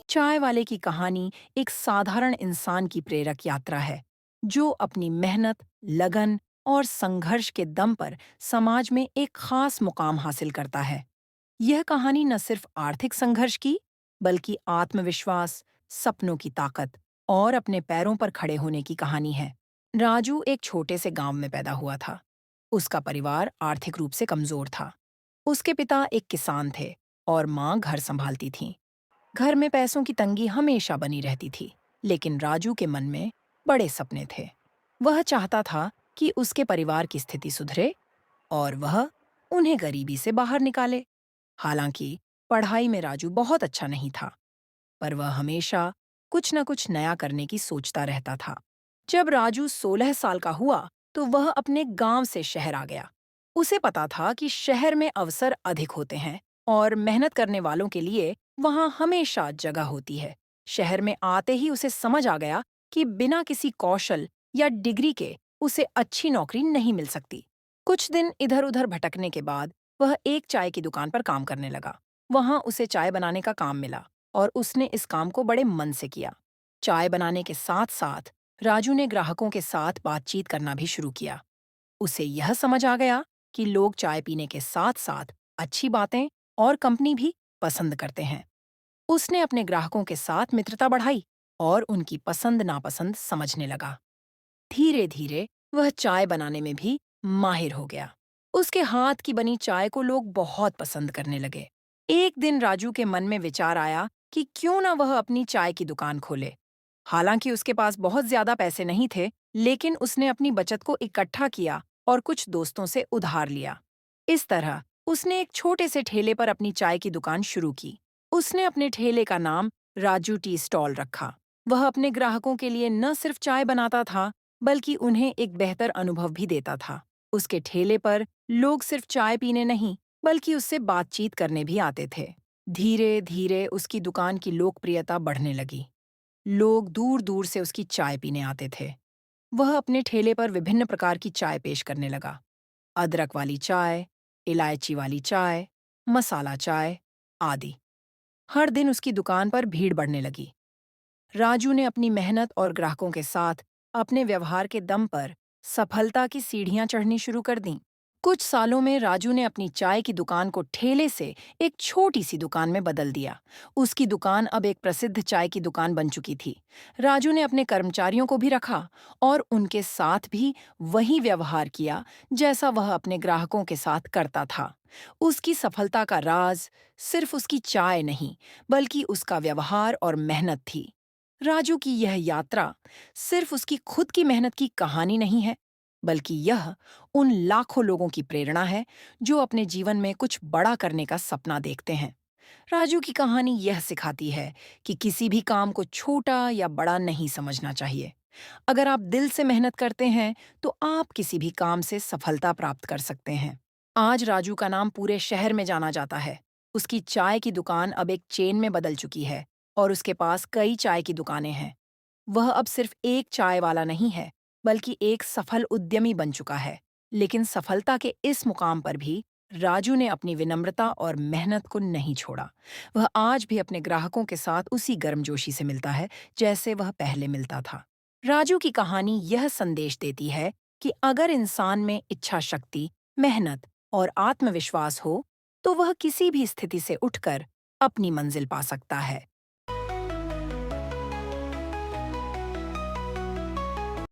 चाय वाले की कहानी एक साधारण इंसान की प्रेरक यात्रा है, जो अपनी मेहनत, लगन और संघर्ष के दम पर समाज में एक खास मुकाम हासिल करता है। यह कहानी न सिर्फ आर्थिक संघर्ष की, बल्कि आत्मविश्वास, सपनों की ताकत और अपने पैरों पर खड़े होने की कहानी है। राजू एक छोटे से गांव में पैदा हुआ था। उसका परिवार आर्थिक रूप से कमजोर था। उसके पिता एक किसान थे और माँ घर संभालती थीं। घर में पैसों की तंगी हमेशा बनी रहती थी, लेकिन राजू के मन में बड़े सपने थे। वह चाहता था कि उसके परिवार की स्थिति सुधरे और वह उन्हें गरीबी से बाहर निकाले। हालांकि पढ़ाई में राजू बहुत अच्छा नहीं था, पर वह हमेशा कुछ न कुछ नया करने की सोचता रहता था। जब राजू 16 साल का हुआ, तो वह अपने गांव से शहर आ गया। उसे पता था कि शहर में अवसर अधिक होते हैं और मेहनत करने वालों के लिए वहां हमेशा जगह होती है। शहर में आते ही उसे समझ आ गया कि बिना किसी कौशल या डिग्री के उसे अच्छी नौकरी नहीं मिल सकती। कुछ दिन इधर-उधर भटकने के बाद वह एक चाय की दुकान पर काम करने लगा। वहां उसे चाय बनाने का काम मिला और उसने इस काम को बड़े मन से किया। चाय बनाने के साथ-साथ राजू ने ग्राहकों के साथ बातचीत करना भी शुरू किया। उसे यह समझ आ गया कि लोग चाय पीने के साथ-साथ अच्छी बातें और कंपनी भी पसंद करते हैं। उसने अपने ग्राहकों के साथ मित्रता बढ़ाई और उनकी पसंद नापसंद समझने लगा। धीरे-धीरे वह चाय बनाने में भी माहिर हो गया। उसके हाथ की बनी चाय को लोग बहुत पसंद करने लगे। एक दिन राजू के मन में विचार आया कि क्यों ना वह अपनी चाय की दुकान खोले। हालांकि उसके पास बहुत ज्यादा पैसे नहीं थे, लेकिन उसने अपनी बचत को इकट्ठा किया और कुछ दोस्तों से उधार लिया। इस तरह उसने एक छोटे से ठेले पर अपनी चाय की दुकान शुरू की। उसने अपने ठेले का नाम राजू टी स्टॉल रखा। वह अपने ग्राहकों के लिए न सिर्फ चाय बनाता था, बल्कि उन्हें एक बेहतर अनुभव भी देता था। उसके ठेले पर लोग सिर्फ चाय पीने नहीं, बल्कि उससे बातचीत करने भी आते थे। धीरे-धीरे उसकी दुकान की लोकप्रियता बढ़ने लगी। लोग दूर-दूर से उसकी चाय पीने आते थे। वह अपने ठेले पर विभिन्न प्रकार की चाय पेश करने लगा। अदरक वाली चाय, इलायची वाली चाय, मसाला चाय, आदि। हर दिन उसकी दुकान पर भीड़ बढ़ने लगी। राजू ने अपनी मेहनत और ग्राहकों के साथ अपने व्यवहार के दम पर सफलता की सीढ़ियां चढ़नी शुरू कर दीं। कुछ सालों में राजू ने अपनी चाय की दुकान को ठेले से एक छोटी सी दुकान में बदल दिया। उसकी दुकान अब एक प्रसिद्ध चाय की दुकान बन चुकी थी। राजू ने अपने कर्मचारियों को भी रखा और उनके साथ भी वही व्यवहार किया जैसा वह अपने ग्राहकों के साथ करता था। उसकी सफलता का राज सिर्फ उसकी चाय नहीं, बल्कि उसका व्यवहार और मेहनत थी। राजू की यह यात्रा सिर्फ उसकी खुद की मेहनत की कहानी नहीं है, बल्कि यह उन लाखों लोगों की प्रेरणा है जो अपने जीवन में कुछ बड़ा करने का सपना देखते हैं। राजू की कहानी यह सिखाती है कि किसी भी काम को छोटा या बड़ा नहीं समझना चाहिए। अगर आप दिल से मेहनत करते हैं, तो आप किसी भी काम से सफलता प्राप्त कर सकते हैं। आज राजू का नाम पूरे शहर में जाना जाता है। उसकी चाय की दुकान अब एक चेन में बदल चुकी है और उसके पास कई चाय की दुकानें हैं। वह अब सिर्फ एक चाय वाला नहीं है, बल्कि एक सफल उद्यमी बन चुका है। लेकिन सफलता के इस मुकाम पर भी राजू ने अपनी विनम्रता और मेहनत को नहीं छोड़ा। वह आज भी अपने ग्राहकों के साथ उसी गर्मजोशी से मिलता है, जैसे वह पहले मिलता था। राजू की कहानी यह संदेश देती है कि अगर इंसान में इच्छा शक्ति, मेहनत और आत्मविश्वास हो, तो वह किसी भी स्थिति से उठकर अपनी मंजिल पा सकता है।